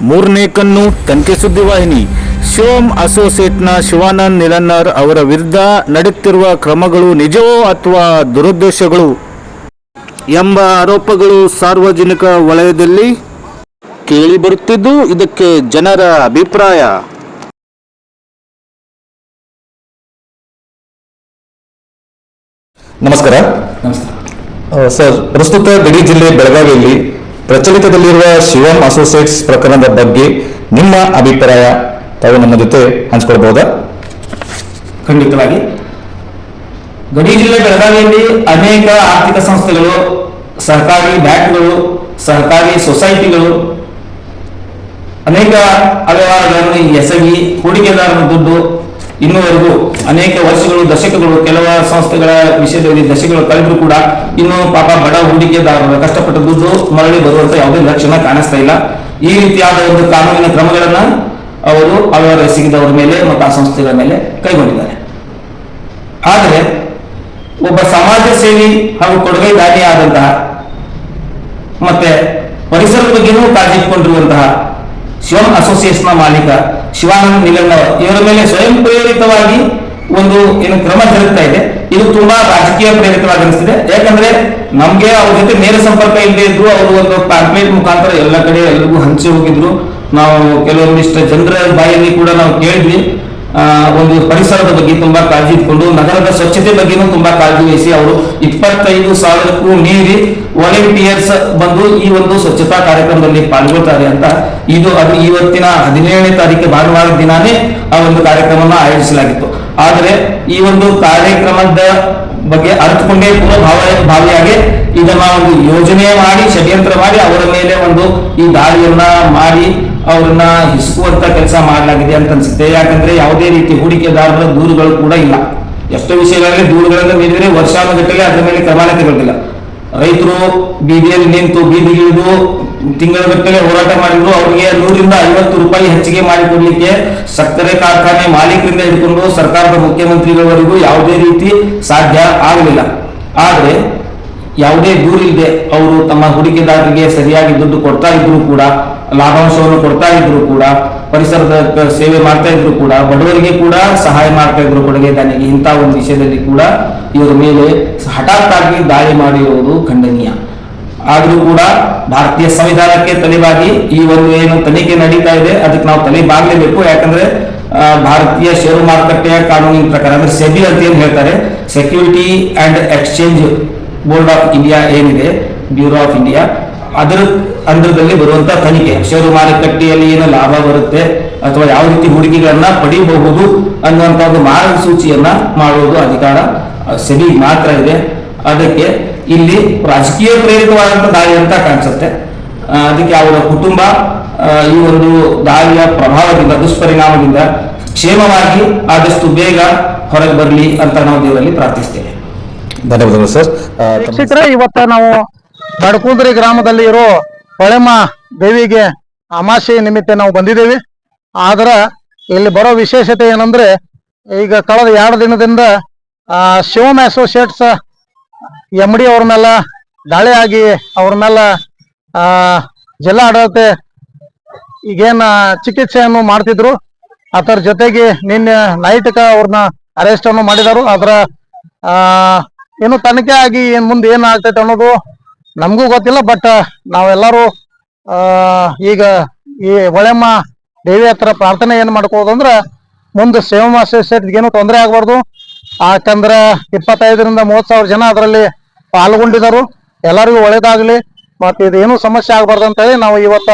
ಮೂರನೇ ಕಣ್ಣು ತನಿಖೆ ಸುದ್ದಿವಾಹಿನಿ. ಶಿವಂ ಅಸೋಸಿಯೇಟ್ನ ಶಿವಾನಂದ್ ನಿಲನ್ನರ್ ಅವರ ವಿರುದ್ಧ ನಡೆಯುತ್ತಿರುವ ಕ್ರಮಗಳು ನಿಜವೋ ಅಥವಾ ದುರುದ್ದೇಶಗಳು ಎಂಬ ಆರೋಪಗಳು ಸಾರ್ವಜನಿಕ ವಲಯದಲ್ಲಿ ಕೇಳಿಬರುತ್ತಿದ್ದು, ಇದಕ್ಕೆ ಜನರ ಅಭಿಪ್ರಾಯ. ನಮಸ್ಕಾರ. ಸರ್, ಪ್ರಸ್ತುತ ಗಡಿ ಜಿಲ್ಲೆ ಬೆಳಗಾವಿಯಲ್ಲಿ ಪ್ರಚಲಿತದಲ್ಲಿರುವ ಶಿವಂ ಅಸೋಸಿಯೇಟ್ಸ್ ಪ್ರಕರಣದ ಬಗ್ಗೆ ನಿಮ್ಮ ಅಭಿಪ್ರಾಯ ತಾವು ನಮ್ಮ ಜೊತೆ ಹಂಚಿಕೊಳ್ಬಹುದಾ? ಖಂಡಿತವಾಗಿ. ಗಡಿ ಜಿಲ್ಲೆ ಬೆಳಗಾವಿಯಲ್ಲಿ ಅನೇಕ ಆರ್ಥಿಕ ಸಂಸ್ಥೆಗಳು, ಸಹಕಾರಿ ಬ್ಯಾಂಕ್ಗಳು, ಸಹಕಾರಿ ಸೊಸೈಟಿಗಳು ಅನೇಕ ಅವ್ಯವಹಾರಗಳನ್ನು ಎಸಗಿ ಹೂಡಿಕೆದಾರರ ದುಡ್ಡು ಇನ್ನೂವರೆಗೂ ಅನೇಕ ವರ್ಷಗಳು, ದಶಕಗಳು, ಕೆಲವು ಸಂಸ್ಥೆಗಳ ವಿಷಯದಲ್ಲಿ ದಶಕಗಳು ಕಳೆದರೂ ಕೂಡ ಇನ್ನೂ ಪಾಪ ಬಡ ಹೂಡಿಕೆದಾರರ ಕಷ್ಟಪಟ್ಟ ದುಡ್ಡು ಮರಳಿ ಬರುವಂತ ಯಾವುದೇ ಲಕ್ಷಣ ಕಾಣಿಸ್ತಾ ಇಲ್ಲ. ಈ ರೀತಿಯಾದ ಒಂದು ಕಾನೂನಿನ ಕ್ರಮಗಳನ್ನ ಅವರು ಅವ್ಯವಹಾರ ಎಸಗಿದವರ ಮೇಲೆ ಮತ್ತು ಆ ಸಂಸ್ಥೆಗಳ ಮೇಲೆ ಕೈಗೊಂಡಿದ್ದಾರೆ. ಆದರೆ ಒಬ್ಬ ಸಮಾಜ ಸೇವಿ ಹಾಗೂ ಕೊಡುಗೆದಾರಿಯಾದಂತಹ ಮತ್ತೆ ಪರಿಸರದ ಬಗ್ಗೆನೂ ಕಾಳಜಿ ಇಟ್ಕೊಂಡಿರುವಂತಹ ಶಿವಂ ಅಸೋಸಿಯೇಟ್ಸ್ನ ಮಾಲೀಕ ಶಿವಾನಂದ್ ನಿಲನ್ನರ್ ಇವರ ಮೇಲೆ ಸ್ವಯಂ ಪ್ರೇರಿತವಾಗಿ ಒಂದು ಏನು ಕ್ರಮ ಜರುಗ್ತಾ ಇದೆ. ಇದು ತುಂಬಾ ರಾಜಕೀಯ ಪ್ರೇರಿತವಾಗಿ ಅನಿಸ್ತಿದೆ. ಯಾಕಂದ್ರೆ ನಮ್ಗೆ ಅವ್ರ ಜೊತೆ ನೇರ ಸಂಪರ್ಕ ಇಲ್ಲದೆ ಇದ್ರು, ಅವರು ಒಂದು ಪ್ಯಾಂಪ್ಲೇಟ್ ಮುಖಾಂತರ ಎಲ್ಲ ಕಡೆ ಎಲ್ರಿಗೂ ಹಂಚಿ ಹೋಗಿದ್ರು. ನಾವು ಕೆಲವೊಂದಿಷ್ಟು ಜನರ ಬಾಯಲ್ಲಿ ಕೂಡ ನಾವು ಕೇಳಿದ್ವಿ. ಒಂದು ಪರಿಸರದ ಬಗ್ಗೆ ತುಂಬಾ ಕಾಳಜಿ ಇಟ್ಕೊಂಡು, ನಗರದ ಸ್ವಚ್ಛತೆ ಬಗ್ಗೆನೂ ತುಂಬಾ ಕಾಳಜಿ ವಹಿಸಿ ಅವರು 25,000ಕ್ಕೂ ಮೀರಿ ವಾಲಂಟಿಯರ್ಸ್ ಬಂದು ಈ ಒಂದು ಸ್ವಚ್ಛತಾ ಕಾರ್ಯಕ್ರಮದಲ್ಲಿ ಪಾಲ್ಗೊಳ್ತಾರೆ ಅಂತ ಅದು ಇವತ್ತಿನ 17ನೇ ತಾರೀಕು ಭಾನುವಾರ ದಿನಾನೇ ಆ ಒಂದು ಕಾರ್ಯಕ್ರಮವನ್ನು ಆಯೋಜಿಸಲಾಗಿತ್ತು. ಆದರೆ ಈ ಒಂದು ಕಾರ್ಯಕ್ರಮದ ಬಗ್ಗೆ ಅರ್ಥಕೊಂಡೇ ಭಾವಿಯಾಗಿ ಇದನ್ನ ಒಂದು ಯೋಜನೆ ಮಾಡಿ, ಷಡ್ಯಂತ್ರ ಮಾಡಿ ಅವರ ಮೇಲೆ ಒಂದು ಈ ದಾಳಿಯನ್ನ ಮಾಡಿ ಅವರನ್ನ ಹಿಸುಕುವಂತ ಕೆಲಸ ಮಾಡಲಾಗಿದೆ ಅಂತ ಅನ್ಸುತ್ತೆ. ಯಾಕಂದ್ರೆ ಯಾವುದೇ ರೀತಿ ಹೂಡಿಕೆದಾರರ ದೂರುಗಳು ಕೂಡ ಇಲ್ಲ. ಎಷ್ಟೋ ವಿಷಯಗಳಲ್ಲಿ ದೂರುಗಳನ್ನು ನೀಡಿದರೆ ವರ್ಷಾನುಗಟ್ಟಲೆ ಅದರ ಮೇಲೆ ಕ್ರಮನೇ ತಗೊಳ್ಳಿಲ್ಲ. ರೈತರು ಬೀದಿಯಲ್ಲಿ ನಿಂತು ಬೀದಿಗಿಳಿದು ತಿಂಗಳಗಟ್ಟಲೆ ಹೋರಾಟ ಮಾಡಿದ್ರು. ಅವರಿಗೆ 100 ರಿಂದ 50 ರೂಪಾಯಿ ಹೆಚ್ಚಿಗೆ ಮಾಡಿಕೊಡ್ಲಿಕ್ಕೆ ಸಕ್ಕರೆ ಕಾರ್ಖಾನೆ ಮಾಲೀಕರಿಂದ ಹಿಡ್ಕೊಂಡು ಸರ್ಕಾರದ ಮುಖ್ಯಮಂತ್ರಿಗಳವರೆಗೂ ಯಾವುದೇ ರೀತಿ ಸಾಧ್ಯ ಆಗಲಿಲ್ಲ. ಆದ್ರೆ ಯಾವುದೇ ದೂರಿಲ್ಲದೆ ಅವರು ತಮ್ಮ ಹೂಡಿಕೆದಾರರಿಗೆ ಸರಿಯಾಗಿ ದುಡ್ಡು ಕೊಡ್ತಾ ಇದ್ರು ಕೂಡ, ಲಾಭಾಂಶವನ್ನು ಕೊಡ್ತಾ ಇದ್ರು ಕೂಡ, ಪರಿಸರದ ಸೇವೆ ಮಾಡ್ತಾ ಇದ್ರು ಕೂಡ, ಬಡವರಿಗೆ ಕೂಡ ಸಹಾಯ ಮಾಡ್ತಾ ಇದ್ರು ಕೊಡುಗೆದಾರರಿಗೆ. ಇಂಥ ಒಂದು ವಿಷಯದಲ್ಲಿ ಕೂಡ ಇವರ ಮೇಲೆ ಹಠಾತ್ ಆಗಿ ದಾಳಿ ಮಾಡಿರುವುದು ಖಂಡನೀಯ. ಆದರೂ ಕೂಡ ಭಾರತೀಯ ಸಂವಿಧಾನಕ್ಕೆ ತಲೆಬಾಗಿ ಈ ಒಂದು ಏನು ತನಿಖೆ ನಡೀತಾ ಇದೆ ಅದಕ್ಕೆ ನಾವು ತಲೆಬಾಗಲೇಬೇಕು. ಯಾಕಂದ್ರೆ ಭಾರತೀಯ ಷೇರು ಮಾರುಕಟ್ಟೆಯ ಕಾನೂನಿನ ಪ್ರಕಾರ, ಅಂದ್ರೆ ಸೆಬಿ ಅಂತ ಏನ್ ಹೇಳ್ತಾರೆ, security and exchange board of India ಏನಿದೆ, ಬ್ಯೂರೋ ಆಫ್ ಇಂಡಿಯಾ, ಅದರ ಅಂಡರ್ದಲ್ಲಿ ಬರುವಂತಹ ತನಿಖೆ, ಷೇರು ಮಾರುಕಟ್ಟೆಯಲ್ಲಿ ಏನು ಲಾಭ ಬರುತ್ತೆ ಅಥವಾ ಯಾವ ರೀತಿ ಹೂಡಿಕೆಗಳನ್ನ ಪಡೆಯಬಹುದು ಅನ್ನುವಂತ ಒಂದು ಮಾರ್ಗಸೂಚಿಯನ್ನ ಮಾಡುವುದು ಅಧಿಕಾರ ಸೆಬಿ ಮಾತ್ರ ಇದೆ. ಅದಕ್ಕೆ ಇಲ್ಲಿ ರಾಜಕೀಯ ಪ್ರೇರಿತವಾದಂತ ದಾಳಿ ಅಂತ ಕಾಣಿಸುತ್ತೆ. ಅದಕ್ಕೆ ಅವರ ಕುಟುಂಬ ಈ ಒಂದು ದಾಳಿಯ ಪ್ರಭಾವದಿಂದ, ದುಷ್ಪರಿಣಾಮದಿಂದ ಕ್ಷೇಮವಾಗಿ ಆದಷ್ಟು ಬೇಗ ಹೊರಗೆ ಬರಲಿ ಅಂತ ನಾವು ದೇವರಲ್ಲಿ ಪ್ರಾರ್ಥಿಸ್ತೇವೆ. ಧನ್ಯವಾದಗಳು ಸರ್. ಇವತ್ತ ನಾವು ಬಡಕುಂದ್ರಿ ಗ್ರಾಮದಲ್ಲಿ ಇರೋ ಹೊಳೆಮ್ಮ ದೇವಿಗೆ ಅಮಾಸೆ ನಿಮಿತ್ತ ನಾವು ಬಂದಿದ್ದೇವೆ. ಆದ್ರ ಇಲ್ಲಿ ಬರೋ ವಿಶೇಷತೆ ಏನಂದ್ರೆ, ಈಗ ಕಳೆದ 2 ದಿನದಿಂದ ಶಿವಂ ಅಸೋಸಿಯೇಟ್ಸ್ MD ಅವ್ರ ಮೇಲೆ ದಾಳಿ ಆಗಿ ಅವ್ರ ಮೇಲೆ ಜಿಲ್ಲಾ ಆಡಳಿತ ಈಗೇನ ಚಿಕಿತ್ಸೆಯನ್ನು ಮಾಡ್ತಿದ್ರು. ಅದರ ಜೊತೆಗೆ ನಿನ್ನೆ ನೈಟ್ ಅವ್ರನ್ನ ಅರೆಸ್ಟ್ ಅನ್ನು ಮಾಡಿದಾರು. ಅದರ ಏನು ತನಿಖೆ ಆಗಿ ಮುಂದೆ ಏನ್ ಆಗ್ತೈತೆ ಅನ್ನೋದು ನಮಗೂ ಗೊತ್ತಿಲ್ಲ. ಬಟ್ ನಾವೆಲ್ಲರೂ ಈಗ ಈ ಹೊಳೆಮ್ಮ ದೇವಿ ಹತ್ರ ಪ್ರಾರ್ಥನೆ ಏನ್ ಮಾಡ್ಕೋದಂದ್ರ, ಮುಂದೆ ಶಿವಂ ಅಸೋಸಿಯೇಟ್ಗೆ ಏನು ತೊಂದರೆ ಆಗ್ಬಾರ್ದು. ಯಾಕಂದ್ರ 25 ರಿಂದ 30,000 ಜನ ಅದರಲ್ಲಿ ಪಾಲ್ಗೊಂಡಿದ್ದಾರೆ. ಎಲ್ಲರಿಗೂ ಒಳ್ಳೇದಾಗ್ಲಿ ಮತ್ತೆ ಇದೇನು ಸಮಸ್ಯೆ ಆಗ್ಬಾರ್ದು ಅಂತ ಹೇಳಿ ನಾವು ಇವತ್ತ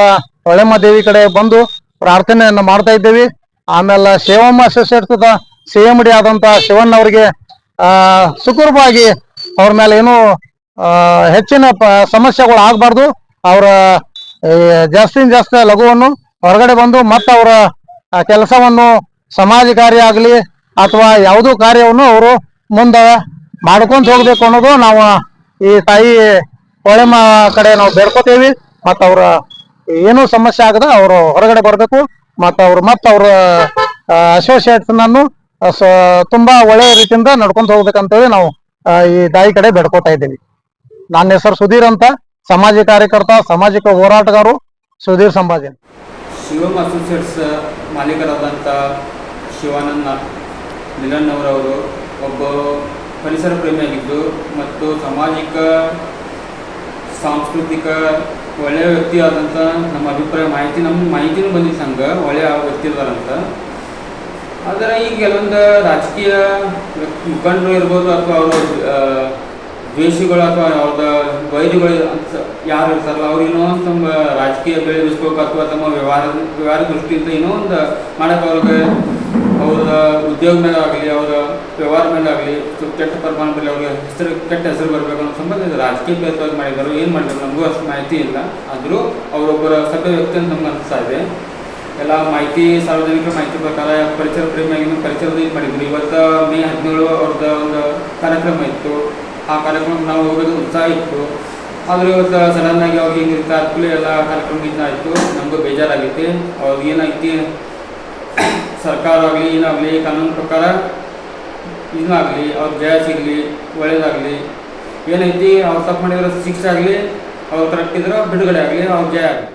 ಹೊಳೆಮ್ಮ ದೇವಿ ಕಡೆ ಬಂದು ಪ್ರಾರ್ಥನೆಯನ್ನ ಮಾಡ್ತಾ ಇದ್ದೇವೆ. ಆಮೇಲೆ ಶಿವಂ ಅಸೋಸಿಯೇಟ್ಸ್ CMD ಆದಂತ ಶಿವಣ್ಣ ಅವರಿಗೆ ಸುಖರವಾಗಿ ಅವ್ರ ಮೇಲೆ ಏನು ಹೆಚ್ಚಿನ ಸಮಸ್ಯೆಗಳು ಆಗ್ಬಾರ್ದು. ಅವರ ಜಾಸ್ತಿ ಲಘುವನ್ನು ಹೊರಗಡೆ ಬಂದು ಮತ್ತೆ ಅವರ ಕೆಲಸವನ್ನು ಸಮಾಜ ಕಾರ್ಯ ಆಗಲಿ ಅಥವಾ ಯಾವುದೋ ಕಾರ್ಯವನ್ನು ಅವರು ಮುಂದೆ ಮಾಡ್ಕೊಂತ ಹೋಗ್ಬೇಕು ಅನ್ನೋದು ನಾವು ಈ ತಾಯಿ ಹೊಳೆಮ್ಮ ಕಡೆ ನಾವು ಬೇಡ್ಕೋತೇವಿ. ಮತ್ತ ಅವ್ರ ಏನೂ ಸಮಸ್ಯೆ ಆಗದ ಅವರು ಹೊರಗಡೆ ಬರ್ಬೇಕು. ಮತ್ತ ಅವ್ರ ಅಸೋಸಿಯೇಟ್ಸ್ ನಾನು ತುಂಬಾ ಒಳ್ಳೆಯ ರೀತಿಯಿಂದ ನಡ್ಕೊಂತ ಹೋಗ್ಬೇಕಂತೇಳಿ ನಾವು ಈ ತಾಯಿ ಕಡೆ ಬೇಡ್ಕೋತಾ ಇದ್ದೀವಿ. ನನ್ನ ಹೆಸರು ಸುಧೀರ್ ಅಂತ, ಸಾಮಾಜಿಕ ಕಾರ್ಯಕರ್ತ, ಸಾಮಾಜಿಕ ಹೋರಾಟಗಾರರು, ಸುಧೀರ್ ಸಂಭಾಜಿ. ಶಿವಮ್ ಅಸೋಸಿಯೇಟ್ಸ್ ಮಾಲೀಕರಾದಂಥ ಶಿವಾನಂದ ನಿಲನ್ ಅವರವರು ಒಬ್ಬ ಪರಿಸರ ಪ್ರೇಮಿಯಾಗಿದ್ದು ಮತ್ತು ಸಾಮಾಜಿಕ ಸಾಂಸ್ಕೃತಿಕ ಒಳ್ಳೆಯ ವ್ಯಕ್ತಿ ಆದಂಥ ನಮ್ಮ ಅಭಿಪ್ರಾಯ ನಮ್ಮ ಮಾಹಿತಿನೂ ಬಂದಿತ್ತು ಹಂಗೆ ಒಳ್ಳೆಯ ವ್ಯಕ್ತಿ ಇದ್ದಾರಂತ. ಆದರೆ ಈಗ ಕೆಲವೊಂದು ರಾಜಕೀಯ ಮುಖಂಡರು ಇರ್ಬೋದು ಅಥವಾ ಅವರು ದ್ವೇಷಿಗಳು ಅಥವಾ ಅವ್ರದ ವೈರಿಗಳು ಅಂತ ಯಾರು ಇರ್ತಾರಲ್ಲ ಅವ್ರು ಏನೋ ಒಂದು ತಮ್ಮ ರಾಜಕೀಯ ಬೆಳೆಸ್ಬೇಕು ಅಥವಾ ತಮ್ಮ ವ್ಯವಹಾರ ದೃಷ್ಟಿಯಿಂದ ಏನೋ ಒಂದು ಮಾಡೋಕೆ ಅವ್ರಿಗೆ ಅವರ ಉದ್ಯೋಗ ಮೇಲೆ ಆಗಲಿ ಅವರ ವ್ಯವಹಾರ ಮೇಲೆ ಆಗಲಿ ಕೆಟ್ಟ ಪರಿಮಾಣ ಬರಲಿ ಅವ್ರಿಗೆ ಕೆಟ್ಟ ಹೆಸರು ಬರಬೇಕು ಅನ್ನೋ ಸಂಬಂಧ ರಾಜಕೀಯ ಪ್ರಯತ್ನ ಮಾಡಿದರು. ಏನು ಮಾಡಿದ್ರು ನಮಗೂ ಅಷ್ಟು ಮಾಹಿತಿ ಇಲ್ಲ. ಆದರೂ ಅವರೊಬ್ಬರ ಸಭ್ಯ ವ್ಯಕ್ತಿ ಅಂತ ನಮ್ಗೆ ಅನಿಸ್ತಾ ಇದೆ. ಎಲ್ಲ ಮಾಹಿತಿ ಸಾರ್ವಜನಿಕರ ಮಾಹಿತಿ ಪ್ರಕಾರ ಪರಿಸರ ಪ್ರೇಮಿಯಾಗಿ ಪರಿಸರದ ಇದು ಮಾಡಿದ್ರು. ಇವತ್ತು ಮೇ 17 ಅವ್ರದ್ದು ಒಂದು ಕಾರ್ಯಕ್ರಮ ಇತ್ತು. ಆ ಕಾರ್ಯಕ್ರಮಕ್ಕೆ ನಾವು ಹೋಗೋದು ಉತ್ಸಾಹ ಇತ್ತು. ಆದರೆ ಇವತ್ತು ಸಡನ್ನಾಗಿ ಅವ್ರಿಗೆ ಹಿಂಗಿರುತ್ತೆ ಅದಕ್ಕೂ ಎಲ್ಲ ಕಾರ್ಯಕ್ರಮ ಇದಾಯಿತು. ನಮಗೂ ಬೇಜಾರಾಗೈತಿ. ಅವ್ರಿಗೆ ಏನಾಗೈತಿ ಸರ್ಕಾರ ಆಗಲಿ ಏನಾಗಲಿ ಕಾನೂನು ಪ್ರಕಾರ ಇದೂ ಆಗಲಿ ಅವ್ರ ಜಯ ಸಿಗಲಿ ಒಳ್ಳೇದಾಗಲಿ. ಏನೈತಿ ಅವ್ರು ತಪ್ಪು ಮಾಡಿದ್ರೆ ಶಿಕ್ಷೆ ಆಗಲಿ, ಅವ್ರು ಕರೆಕ್ಟ್ ಇದ್ರೆ ಬಿಡುಗಡೆ ಆಗಲಿ, ಅವ್ರ ಜಯ ಆಗಲಿ.